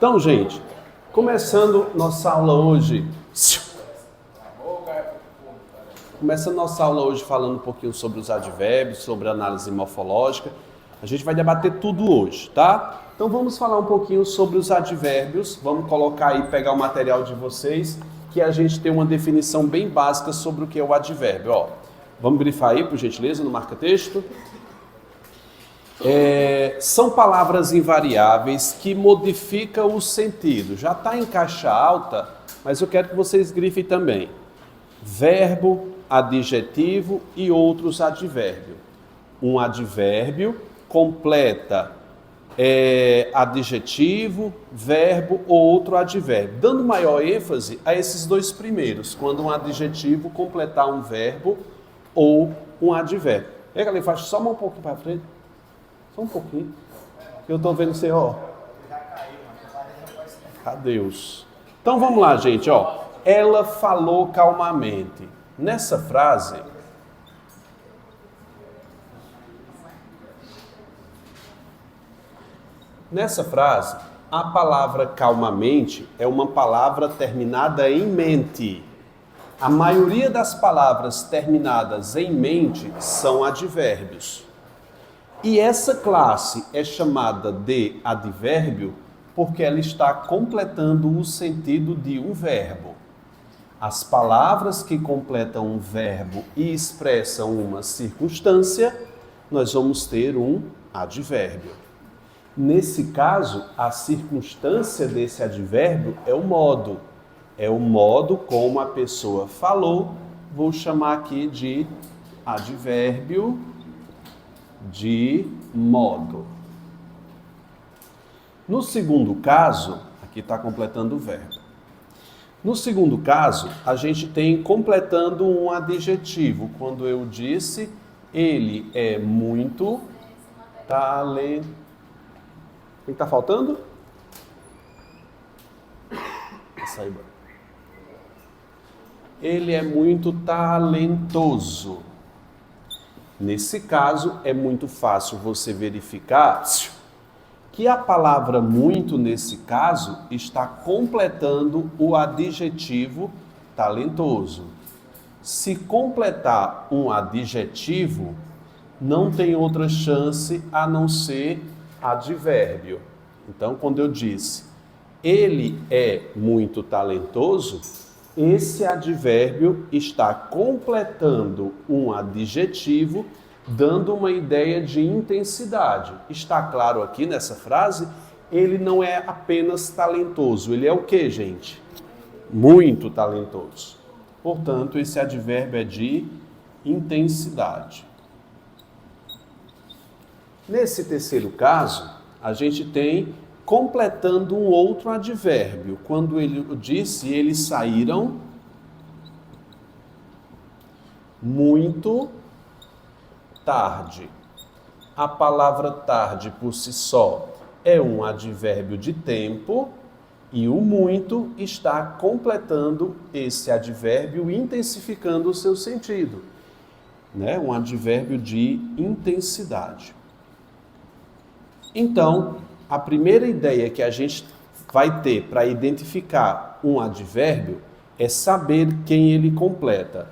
Então, gente, começando nossa aula hoje... falando um pouquinho sobre os advérbios, sobre a análise morfológica. A gente vai debater tudo hoje, tá? Então vamos falar um pouquinho sobre os advérbios. Vamos colocar aí, pegar o material de vocês, que a gente tem uma definição bem básica sobre o que é o advérbio. Ó, vamos grifar aí, por gentileza, no marca-texto. São palavras invariáveis que modificam o sentido. Já está em caixa alta, mas eu quero que vocês grifem também. Verbo, adjetivo e outros advérbios. Um advérbio completa adjetivo, verbo ou outro advérbio, dando maior ênfase a esses dois primeiros, quando um adjetivo completar um verbo ou um advérbio. Galera, faz só um pouquinho para frente. Só um pouquinho. Eu estou vendo você, ó. Adeus. Então vamos lá, gente, ó. Ela falou calmamente. Nessa frase, a palavra calmamente é uma palavra terminada em mente. A maioria das palavras terminadas em mente são advérbios. E essa classe é chamada de advérbio porque ela está completando o sentido de um verbo. As palavras que completam um verbo e expressam uma circunstância, nós vamos ter um advérbio. Nesse caso, a circunstância desse advérbio é o modo. É o modo como a pessoa falou. Vou chamar aqui de advérbio de modo. No segundo caso, aqui está completando o verbo. No segundo caso, a gente tem completando um adjetivo. Quando eu disse, ele é muito talentoso. O que está faltando? Ele é muito talentoso. Nesse caso, é muito fácil você verificar que a palavra muito, nesse caso, está completando o adjetivo talentoso. Se completar um adjetivo, não tem outra chance a não ser advérbio. Então, quando eu disse, ele é muito talentoso, esse advérbio está completando um adjetivo, dando uma ideia de intensidade. Está claro aqui nessa frase, ele não é apenas talentoso, ele é o quê, gente? Muito talentoso. Portanto, esse advérbio é de intensidade. Nesse terceiro caso, a gente tem completando um outro advérbio. Quando ele disse, eles saíram muito tarde. A palavra tarde por si só é um advérbio de tempo e o muito está completando esse advérbio, intensificando o seu sentido, né? Um advérbio de intensidade. Então, a primeira ideia que a gente vai ter para identificar um advérbio é saber quem ele completa.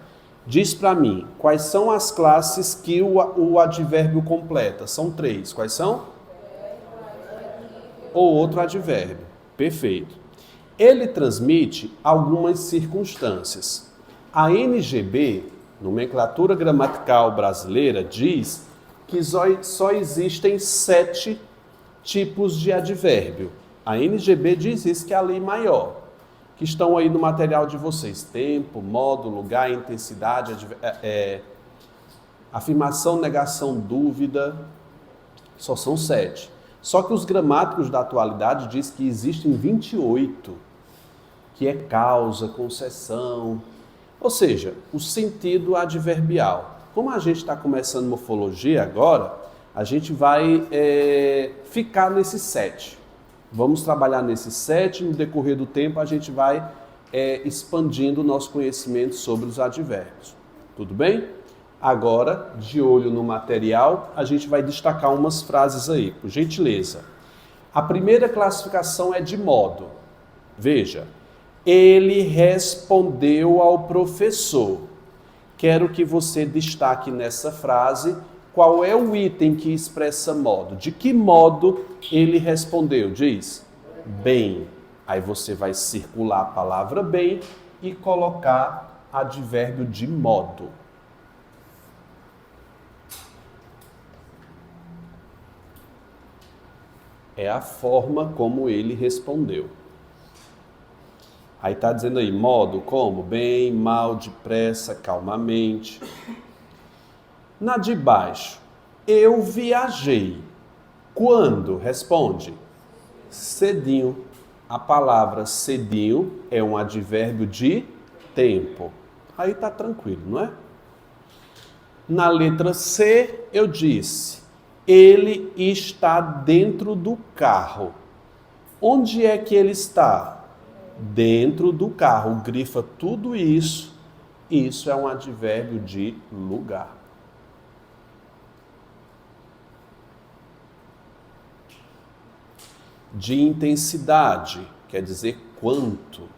Diz para mim, quais são as classes que o advérbio completa? São 3. Quais são? Ou outro advérbio. Perfeito. Ele transmite algumas circunstâncias. A NGB, Nomenclatura Gramatical Brasileira, diz que só existem 7 tipos de advérbio. A NGB diz isso, que é a lei maior, que estão aí no material de vocês. Tempo, modo, lugar, intensidade, afirmação, negação, dúvida. Só são 7. Só que os gramáticos da atualidade dizem que existem 28, que é causa, concessão, ou seja, o sentido adverbial. Como a gente está começando morfologia agora, a gente vai ficar nesses 7. Vamos trabalhar nesses 7, no decorrer do tempo a gente vai expandindo o nosso conhecimento sobre os advérbios. Tudo bem? Agora, de olho no material, a gente vai destacar umas frases aí, por gentileza. A primeira classificação é de modo. Veja, ele respondeu ao professor. Quero que você destaque nessa frase qual é o item que expressa modo. De que modo ele respondeu? Diz, bem. Aí você vai circular a palavra bem e colocar advérbio de modo. É a forma como ele respondeu. Aí está dizendo aí, modo como? Bem, mal, depressa, calmamente. Na de baixo, eu viajei. Quando? Responde. Cedinho. A palavra cedinho é um advérbio de tempo. Aí está tranquilo, não é? Na letra C, eu disse, ele está dentro do carro. Onde é que ele está? Dentro do carro. Grifa tudo isso. Isso é um advérbio de lugar. De intensidade, quer dizer quanto.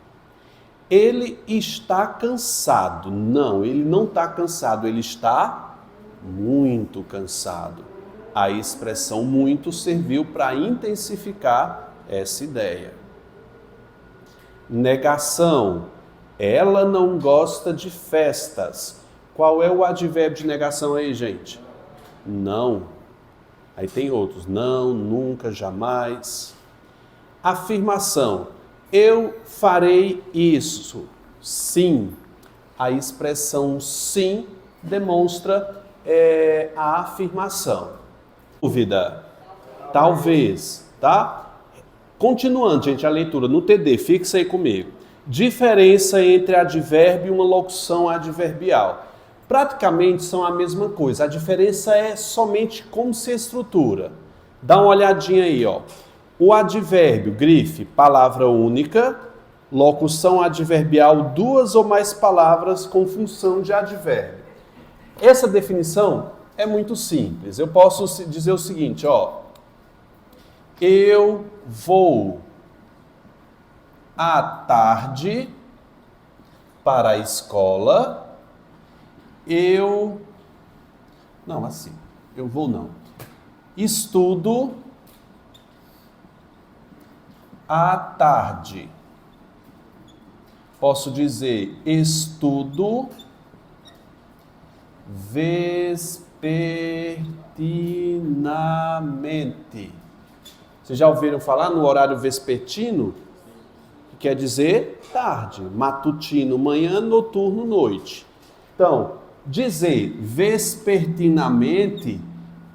Ele está cansado. Não, ele não está cansado, ele está muito cansado. A expressão muito serviu para intensificar essa ideia. Negação. Ela não gosta de festas. Qual é o advérbio de negação aí, gente? Não. Aí tem outros. Não, nunca, jamais. Afirmação. Eu farei isso. Sim. A expressão sim demonstra a afirmação. Dúvida? Talvez, tá? Continuando, gente, a leitura no TD, fixa aí comigo. Diferença entre advérbio e uma locução adverbial. Praticamente são a mesma coisa. A diferença é somente como se estrutura. Dá uma olhadinha aí, ó. O advérbio, grife, palavra única. Locução adverbial, duas ou mais palavras com função de advérbio. Essa definição é muito simples. Eu posso dizer o seguinte, ó. Eu vou à tarde para a escola. Eu estudo à tarde. Posso dizer estudo vespertinamente. Vocês já ouviram falar no horário vespertino? Que quer dizer tarde. Matutino, manhã, noturno, noite. Então, dizer vespertinamente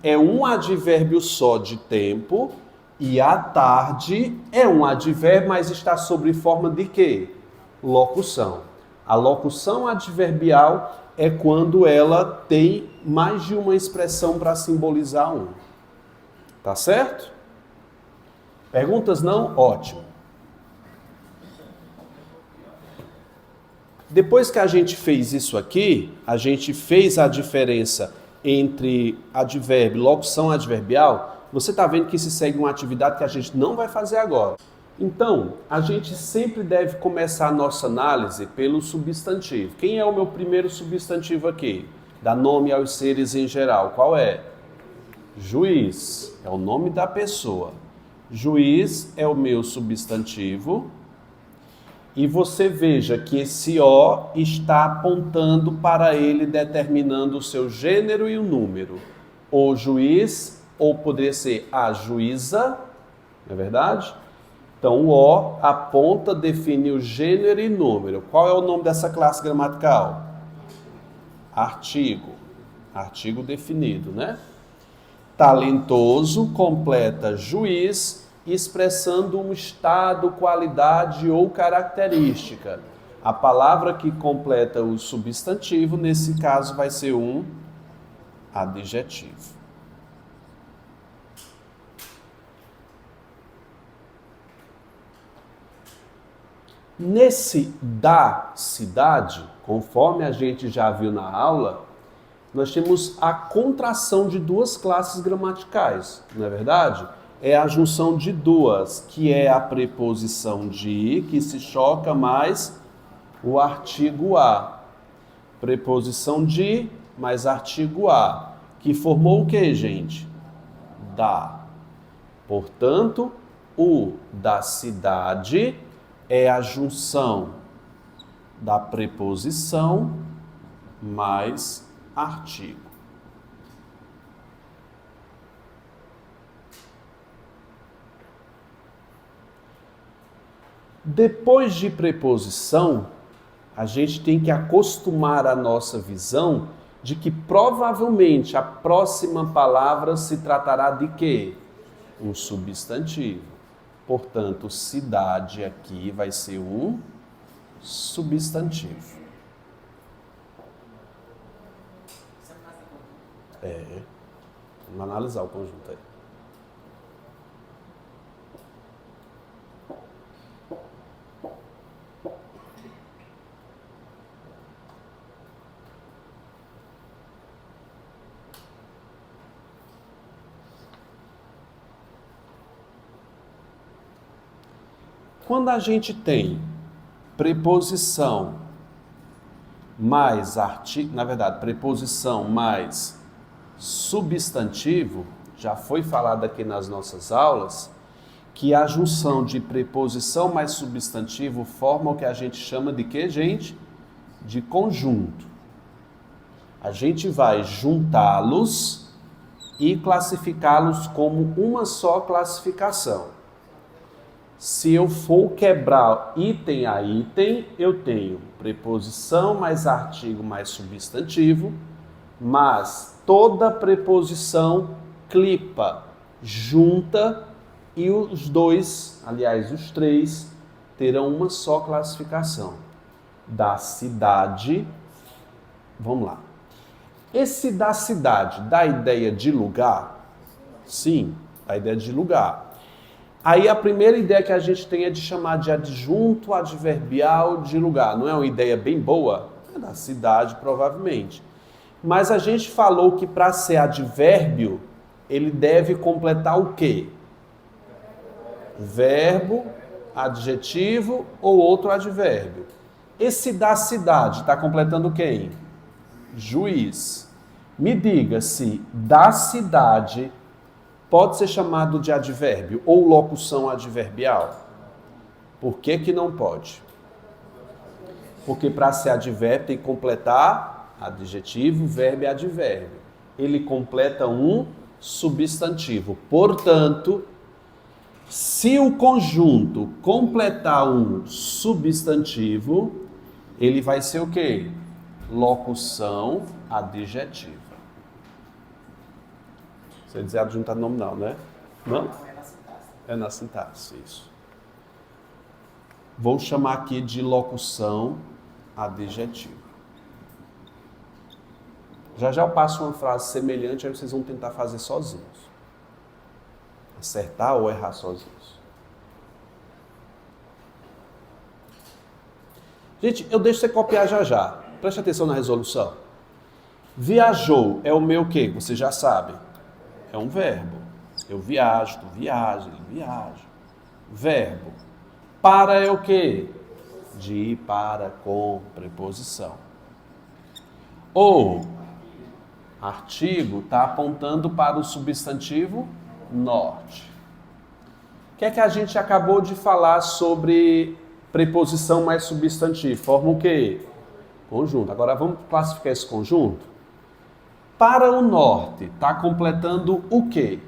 é um advérbio só de tempo e à tarde é um advérbio, mas está sob forma de quê? Locução. A locução adverbial é quando ela tem mais de uma expressão para simbolizar um. Tá certo? Perguntas não? Ótimo. Depois que a gente fez isso aqui, a gente fez a diferença entre advérbio e locução adverbial, você está vendo que se segue uma atividade que a gente não vai fazer agora. Então, a gente sempre deve começar a nossa análise pelo substantivo. Quem é o meu primeiro substantivo aqui? Dá nome aos seres em geral. Qual é? Juiz. É o nome da pessoa. Juiz é o meu substantivo. E você veja que esse O está apontando para ele, determinando o seu gênero e o número. O juiz, ou poderia ser a juíza, não é verdade? Então, o O aponta, define o gênero e número. Qual é o nome dessa classe gramatical? Artigo. Artigo definido, né? Talentoso completa juiz, expressando um estado, qualidade ou característica. A palavra que completa o substantivo, nesse caso, vai ser um adjetivo. Nesse da cidade, conforme a gente já viu na aula, nós temos a contração de duas classes gramaticais, não é verdade? é a junção de duas, que é a preposição de, que se choca mais o artigo a. Preposição de mais artigo a, que formou o que, gente? Da. Portanto, o da cidade é a junção da preposição mais artigo. Depois de preposição, a gente tem que acostumar a nossa visão de que provavelmente a próxima palavra se tratará de quê? Um substantivo. Portanto, cidade aqui vai ser um substantivo. Vamos analisar o conjunto aí. Quando a gente tem preposição mais artigo, na verdade, preposição mais substantivo, já foi falado aqui nas nossas aulas, que a junção de preposição mais substantivo forma o que a gente chama de quê, gente? De conjunto. A gente vai juntá-los e classificá-los como uma só classificação. Se eu for quebrar item a item, eu tenho preposição mais artigo mais substantivo, mas toda preposição clipa, junta, e os dois, aliás, os três, terão uma só classificação. Da cidade, vamos lá. Esse da cidade dá ideia de lugar? Sim, dá ideia de lugar. Aí a primeira ideia que a gente tem é de chamar de adjunto adverbial de lugar. Não é uma ideia bem boa? É da cidade, provavelmente. Mas a gente falou que para ser advérbio, ele deve completar o quê? Verbo, adjetivo ou outro advérbio. Esse da cidade está completando quem? Juiz. Me diga se da cidade pode ser chamado de advérbio ou locução adverbial? Por que que não pode? Porque para ser advérbio tem que completar adjetivo, verbo e advérbio. Ele completa um substantivo. Portanto, se o conjunto completar um substantivo, ele vai ser o quê? Locução adjetiva. Você dizer adjunto nominal, né? Não? É na sintaxe, isso. Vou chamar aqui de locução adjetiva. Já já eu passo uma frase semelhante, aí vocês vão tentar fazer sozinhos. Acertar ou errar sozinhos. Gente, eu deixo você copiar já já. Preste atenção na resolução. Viajou é o meu quê? Você já sabe. É um verbo. Eu viajo, tu viaja, ele viaja. Verbo. Para é o quê? De ir para com preposição. Ou artigo está apontando para o substantivo norte. O que é que a gente acabou de falar sobre preposição mais substantivo? Forma o quê? Conjunto. Agora vamos classificar esse conjunto? Para o norte, está completando o quê?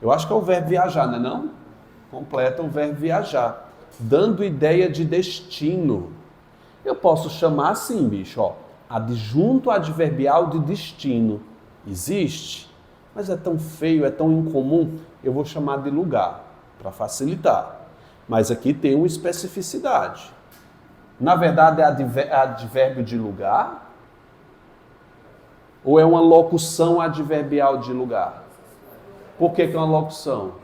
Eu acho que é o verbo viajar, não é não? Completa o verbo viajar, dando ideia de destino. Eu posso chamar assim, bicho, ó, adjunto adverbial de destino. Existe, mas é tão feio, é tão incomum, eu vou chamar de lugar, para facilitar. Mas aqui tem uma especificidade. Na verdade, é advérbio de lugar? Ou é uma locução adverbial de lugar? Por que que é uma locução?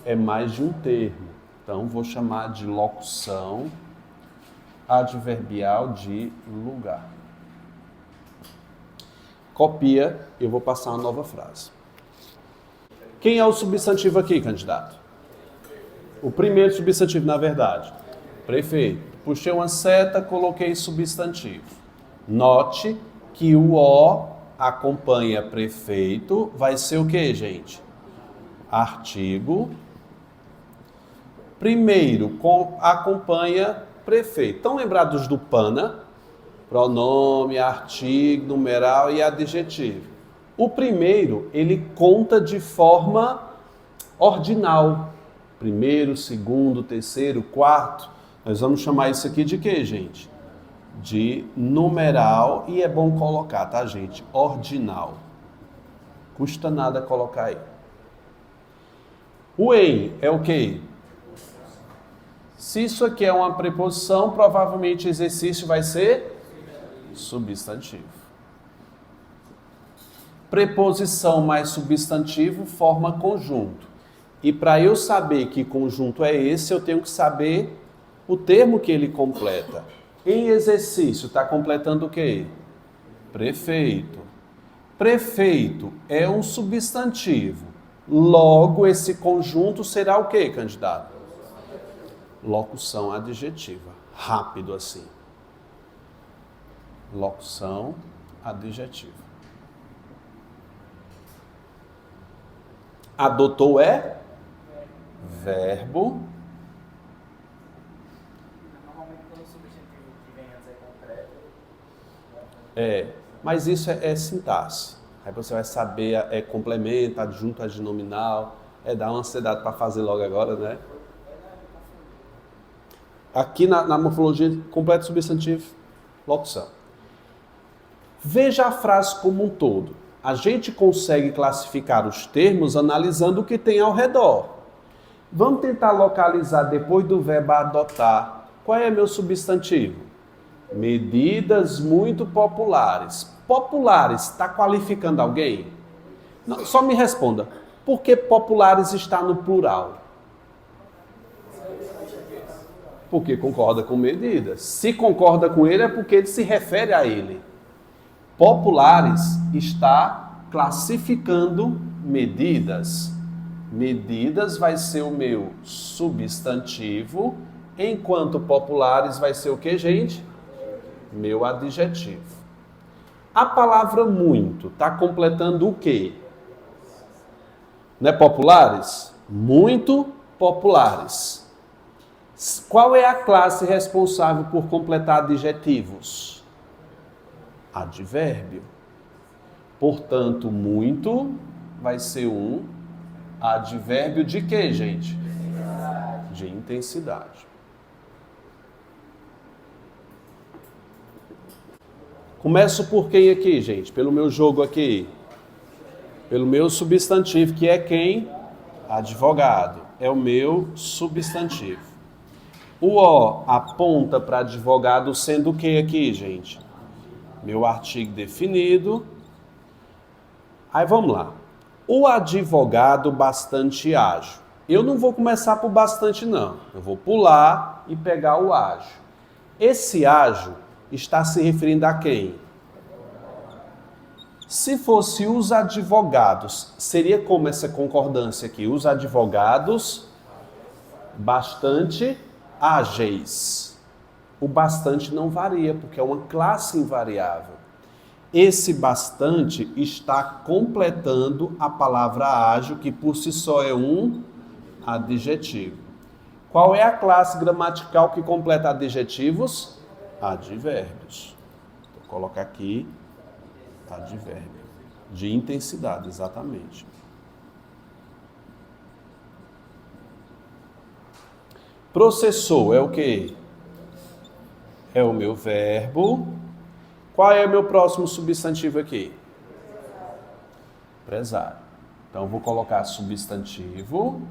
É mais de um termo. Então, vou chamar de locução adverbial de lugar. Copia, eu vou passar uma nova frase. Quem é o substantivo aqui, candidato? O primeiro substantivo, na verdade. Prefeito. Puxei uma seta, coloquei substantivo. Note que o O acompanha prefeito. Vai ser o quê, gente? Artigo. Primeiro acompanha prefeito. Estão lembrados do PANA? Pronome, artigo, numeral e adjetivo. O primeiro, ele conta de forma ordinal. Primeiro, segundo, terceiro, quarto. Nós vamos chamar isso aqui de quê, gente? De numeral. E é bom colocar, tá, gente? Ordinal. Custa nada colocar aí. O em é o quê? Se isso aqui é uma preposição, provavelmente exercício vai ser substantivo. Preposição mais substantivo forma conjunto. E para eu saber que conjunto é esse, eu tenho que saber o termo que ele completa. Em exercício, está completando o quê? Prefeito. Prefeito é um substantivo. Logo, esse conjunto será o quê, candidato? Locução adjetiva. Rápido assim. Locução adjetiva. Adotou é verbo. Normalmente quando o substantivo que vem antes é concreto. Mas isso é sintaxe. Aí você vai saber, complemento, adjunto, adnominal. Dá uma ansiedade para fazer logo agora, né? Aqui na morfologia, completo substantivo, locução. Veja a frase como um todo. A gente consegue classificar os termos analisando o que tem ao redor. Vamos tentar localizar depois do verbo adotar. Qual é meu substantivo? Medidas muito populares. Populares, está qualificando alguém? Não, só me responda. Por que populares está no plural? Porque concorda com medidas. Se concorda com ele é porque ele se refere a ele. Populares está classificando medidas. Medidas vai ser o meu substantivo, enquanto populares vai ser o que, gente? Meu adjetivo. A palavra muito está completando o quê? Não é populares? Muito populares. Qual é a classe responsável por completar adjetivos? Advérbio. Portanto, muito vai ser um advérbio de quê, gente? De intensidade. Começo por quem aqui, gente? Pelo meu jogo aqui. Pelo meu substantivo, que é quem? Advogado. É o meu substantivo. O O aponta para advogado sendo o que aqui, gente? Meu artigo definido. Aí vamos lá. O advogado bastante ágil. Eu não vou começar por bastante, não. Eu vou pular e pegar o ágil. Esse ágil está se referindo a quem? Se fosse os advogados, seria como essa concordância aqui? Os advogados bastante ágeis. O bastante não varia, porque é uma classe invariável. Esse bastante está completando a palavra ágil, que por si só é um adjetivo. Qual é a classe gramatical que completa adjetivos? Advérbios. Vou colocar aqui advérbio. De intensidade, exatamente. Processou é o quê? É o meu verbo. Qual é o meu próximo substantivo aqui? Empresário. Então, eu vou colocar substantivo.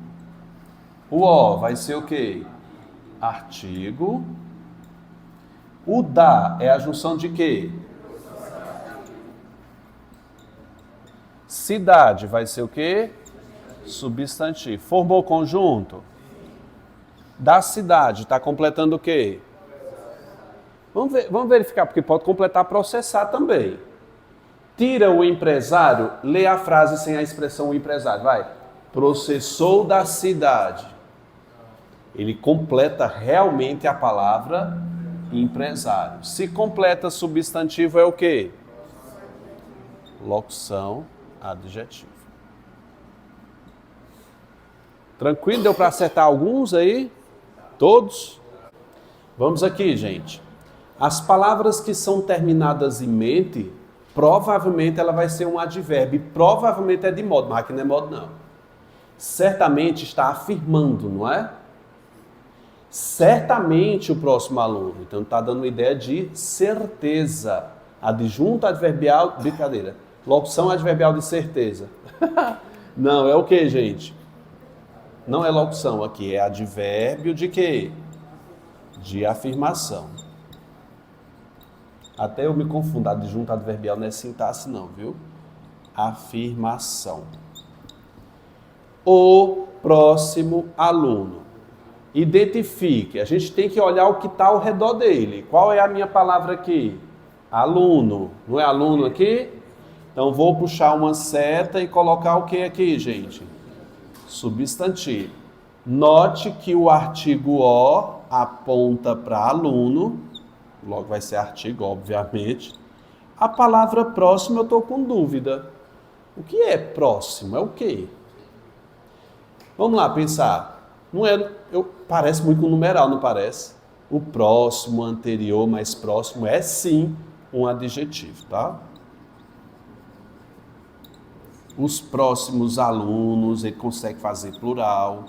O O vai ser o quê? Artigo. O da é a junção de quê? Cidade vai ser o quê? Substantivo. Formou conjunto? Da cidade, está completando o quê? Vamos verificar, porque pode completar processar também. Tira o empresário, lê a frase sem a expressão o empresário, vai. processou da cidade. Ele completa realmente a palavra empresário. Se completa substantivo é o quê? Locução adjetiva. Tranquilo? Deu para acertar alguns aí? Todos? Vamos aqui, gente. As palavras que são terminadas em mente, provavelmente ela vai ser um advérbio. Provavelmente é de modo, mas aqui não é modo não. Certamente está afirmando, não é? Certamente o próximo aluno. Então está dando uma ideia de certeza. Adjunto adverbial, brincadeira. Locução adverbial de certeza. Não, é o que, gente? Não é locução aqui, é advérbio de quê? De afirmação. Até eu me confundo, adjunto adverbial não é sintaxe não, viu? Afirmação. O próximo aluno. Identifique. A gente tem que olhar o que está ao redor dele. Qual é a minha palavra aqui? Aluno. Não é aluno aqui? Então vou puxar uma seta e colocar o que aqui, gente? Substantivo. Note que o artigo O aponta para aluno. Logo vai ser artigo, obviamente. A palavra próximo eu estou com dúvida. O que é próximo? É o quê? Vamos lá pensar. Não é, parece muito com numeral, não parece? O próximo, anterior, mais próximo é sim um adjetivo, tá? Os próximos alunos, ele consegue fazer plural.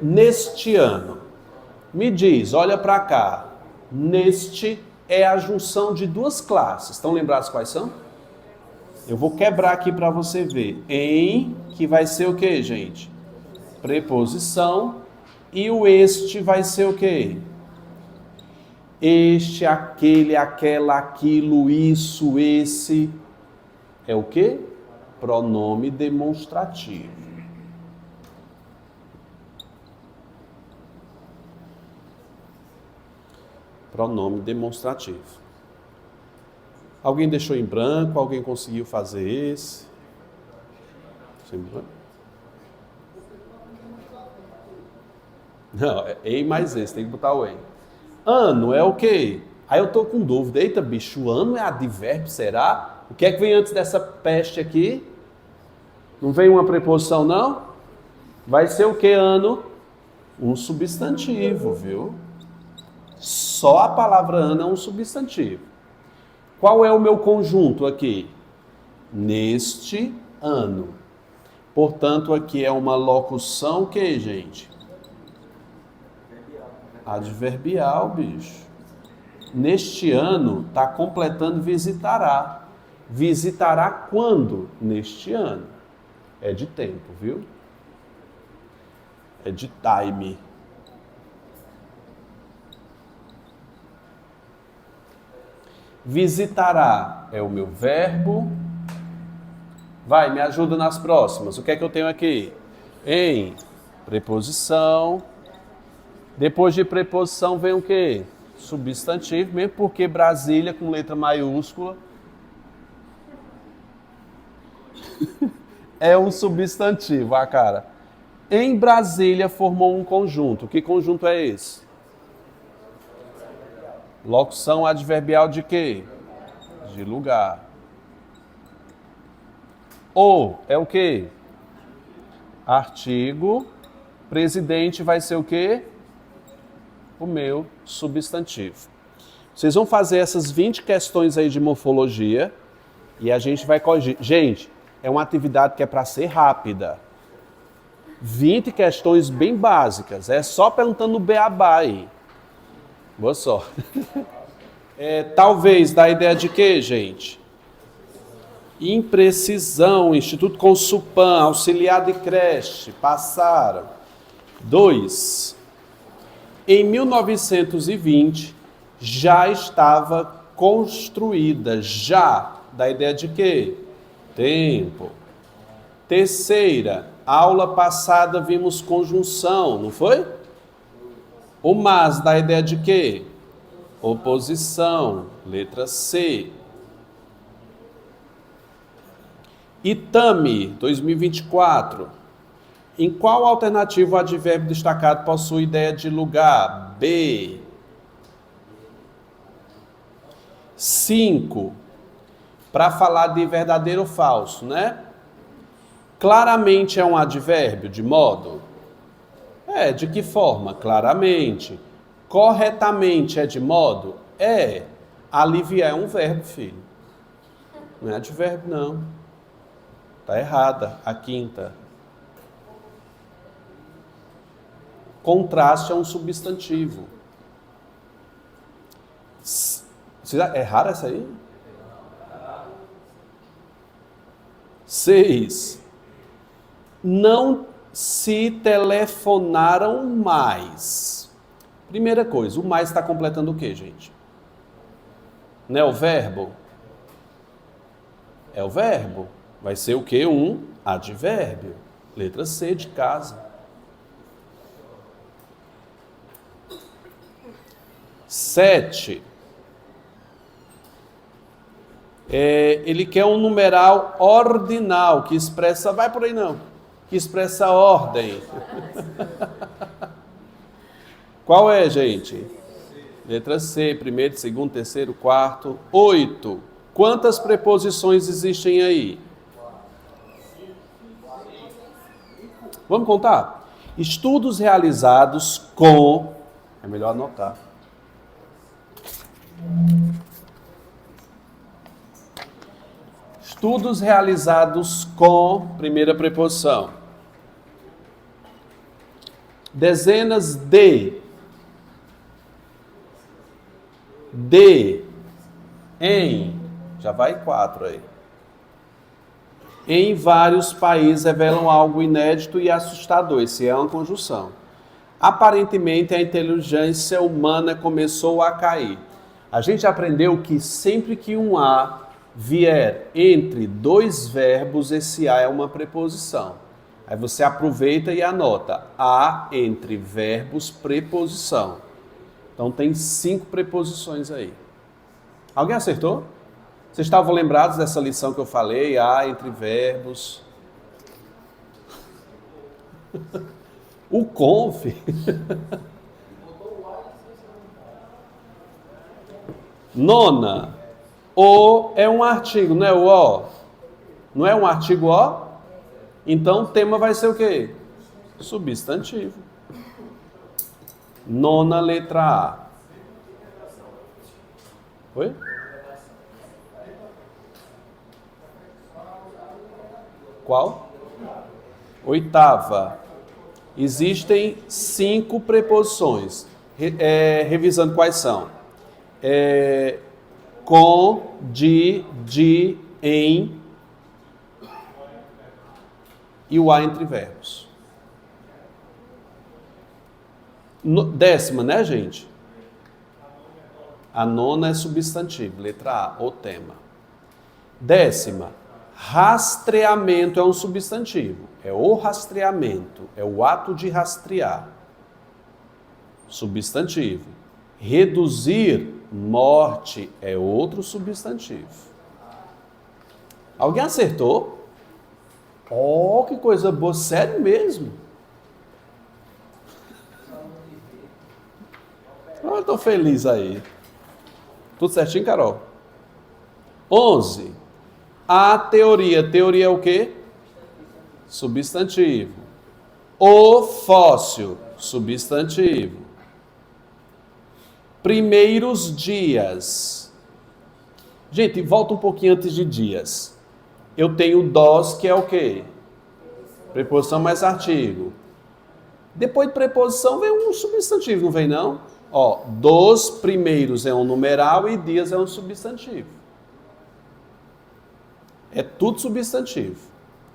Neste ano. Me diz, olha para cá. Neste é a junção de duas classes. Estão lembrados quais são? Eu vou quebrar aqui para você ver. Em, que vai ser o que, gente? Preposição. E o este vai ser o quê? Este, aquele, aquela, aquilo, isso, esse. É o quê? Pronome demonstrativo. Pronome demonstrativo. Alguém deixou em branco? Alguém conseguiu fazer esse? Sem branco? Não, é em mais esse, tem que botar o em. Ano é o quê? Aí eu tô com dúvida. Eita, bicho, ano é advérbio, será? O que é que vem antes dessa peste aqui? Não vem uma preposição, não? Vai ser o que, ano? Um substantivo, viu? Só a palavra ano é um substantivo. Qual é o meu conjunto aqui? Neste ano. Portanto, aqui é uma locução que, gente? Adverbial, bicho. Neste ano, está completando visitará. Visitará quando? Neste ano. É de tempo, viu? É de time. Visitará é o meu verbo. Vai, me ajuda nas próximas. O que é que eu tenho aqui? Em, preposição. Depois de preposição vem o quê? Substantivo, mesmo porque Brasília com letra maiúscula é um substantivo, cara. Em Brasília formou um conjunto. Que conjunto é esse? Locução adverbial de quê? De lugar. O é o quê? Artigo. Presidente vai ser o quê? O meu substantivo. Vocês vão fazer essas 20 questões aí de morfologia e a gente vai corrigir. Gente, é uma atividade que é para ser rápida. 20 questões bem básicas. É só perguntando no beabá aí. Boa sorte. Talvez dá ideia de quê, gente? Imprecisão, Instituto Consulpan, auxiliar de creche, passaram. 2. Em 1920, já estava construída, já, dá ideia de quê? Tempo. Terceira, aula passada vimos conjunção, não foi? O mas dá ideia de quê? Oposição, letra C. Itami, 2024. Em qual alternativa o advérbio destacado possui ideia de lugar? B. 5. Para falar de verdadeiro ou falso, né? Claramente é um advérbio, de modo? De que forma? Claramente. Corretamente é de modo? Aliviar é um verbo, filho. Não é advérbio, não. Está errada a quinta. Contraste é um substantivo. É rara essa aí? 6. Não se telefonaram mais. Primeira coisa, o mais está completando o quê, gente? Não é o verbo? É o verbo. Vai ser o quê? Um advérbio. Letra C de casa. 7. Ele quer um numeral ordinal, que expressa... Vai por aí não. Que expressa ordem. Qual é, gente? Letra C. Primeiro, segundo, terceiro, quarto. 8. Quantas preposições existem aí? Vamos contar? Estudos realizados com... É melhor anotar. Estudos realizados com primeira preposição. Dezenas de em, já vai 4 aí. Em vários países revelam algo inédito e assustador. Esse é uma conjunção. Aparentemente a inteligência humana começou a cair. A gente aprendeu que sempre que um A vier entre dois verbos, esse A é uma preposição. Aí você aproveita e anota. A entre verbos, preposição. Então tem 5 preposições aí. Alguém acertou? Vocês estavam lembrados dessa lição que eu falei? A entre verbos. O conf. Nona. O é um artigo, não é o O? Não é um artigo O? Então o tema vai ser o quê? Substantivo. Nona letra A. Oi? Qual? Oitava. Existem 5 preposições. Revisando quais são. Com, de, em e o A entre verbos. 10ª, né, gente? A 9ª é substantivo, letra A, o tema. 10ª, rastreamento é um substantivo. É o rastreamento, é o ato de rastrear. Substantivo. Reduzir, morte, é outro substantivo. Alguém acertou? Oh, que coisa boa, sério mesmo? Eu estou feliz aí. Tudo certinho, Carol? 11. A teoria. Teoria é o quê? Substantivo. O fóssil. Substantivo. Primeiros dias. Gente, volta um pouquinho antes de dias. Eu tenho dos, que é o quê? Preposição mais artigo. Depois de preposição vem um substantivo, não vem não? Ó, dos primeiros é um numeral e dias é um substantivo. É tudo substantivo.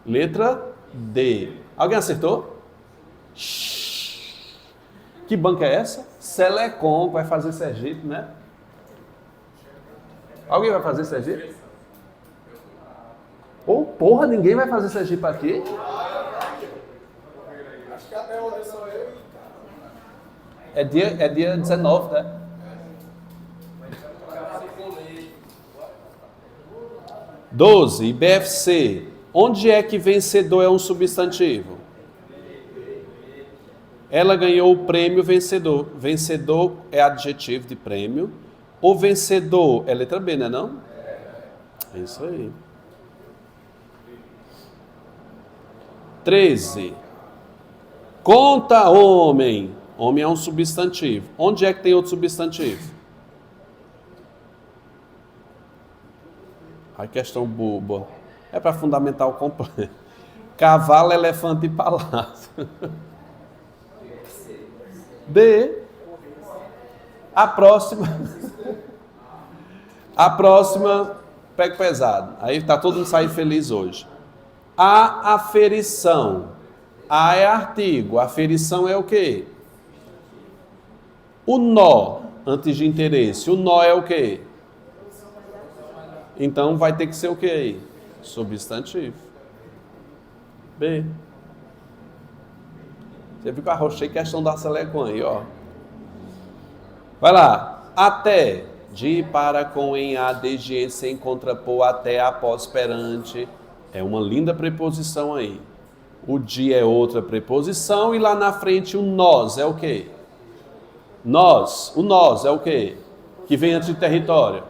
Letra D. Alguém acertou? Que banca é essa? Selecom, vai fazer Sergipe, né? Alguém vai fazer Sergipe? Ô, porra, ninguém vai fazer Sergipe aqui? Acho que até hoje sou eu e... É dia 19, né? Vai fazer colete. 12, IBFC. Onde é que vencedor é um substantivo? Ela ganhou o prêmio vencedor. Vencedor é adjetivo de prêmio. O vencedor é letra B, não é não? É isso aí. 13. Conta homem. Homem é um substantivo. Onde é que tem outro substantivo? A questão boba. É para fundamentar o completo. Cavalo, elefante e palácio. D. A próxima. A próxima, pega pesado. Aí tá todo mundo saindo feliz hoje. A aferição. A é artigo. Aferição é o quê? O nó, antes de interesse. O nó é o quê? Então vai ter que ser o quê aí? Substantivo. B. Você viu que eu arrochei questão da Selecon aí, ó. Vai lá. Até. De, para, com, em, a, desde, em, sem, contrapor, até, após, perante. É uma linda preposição aí. O de é outra preposição e lá na frente o nós é o quê? Nós. O nós é o quê? Que vem antes de território.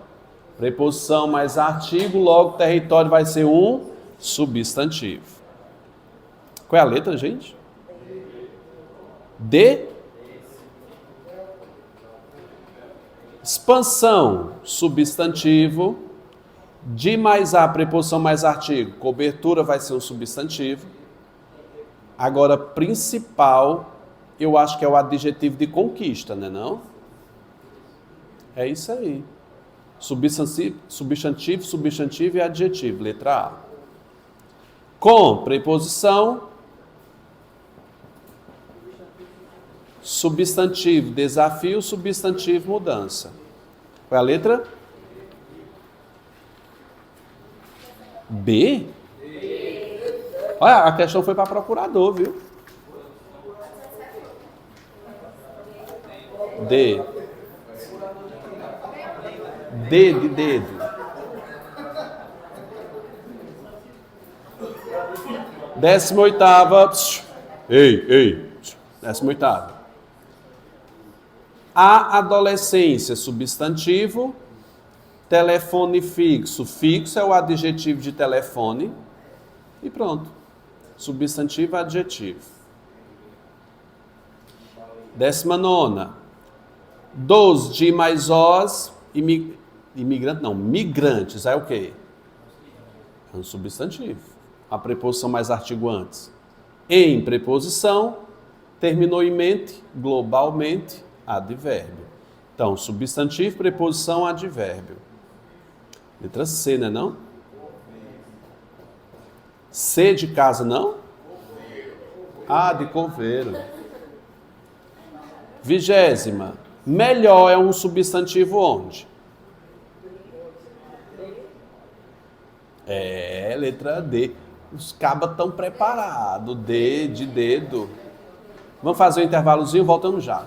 Preposição mais artigo, logo território vai ser um substantivo. Qual é a letra, gente? D. Expansão, substantivo. De mais a, preposição mais artigo. Cobertura vai ser um substantivo. Agora, principal, eu acho que é o adjetivo de conquista, né não? É isso aí. Substantivo, substantivo e adjetivo. Letra A. Com, preposição. Substantivo, desafio, substantivo, mudança. Qual é a letra? B? Olha, a questão foi para procurador, viu? D. D de dedo. Décima oitava. Ei. 18ª. A adolescência, substantivo. Telefone fixo. Fixo é o adjetivo de telefone. E pronto. Substantivo, adjetivo. 19ª. Dos, de mais os, migrantes. É o quê? É um substantivo. A preposição mais artigo antes. Em preposição, terminou em mente, globalmente, advérbio. Então, substantivo, preposição, advérbio. Letra C, né não? C de casa, não? Ah, de coveiro. 20ª. Melhor é um substantivo onde? É, letra D. Os cabas estão preparados. D de dedo. Vamos fazer um intervalozinho, voltamos já.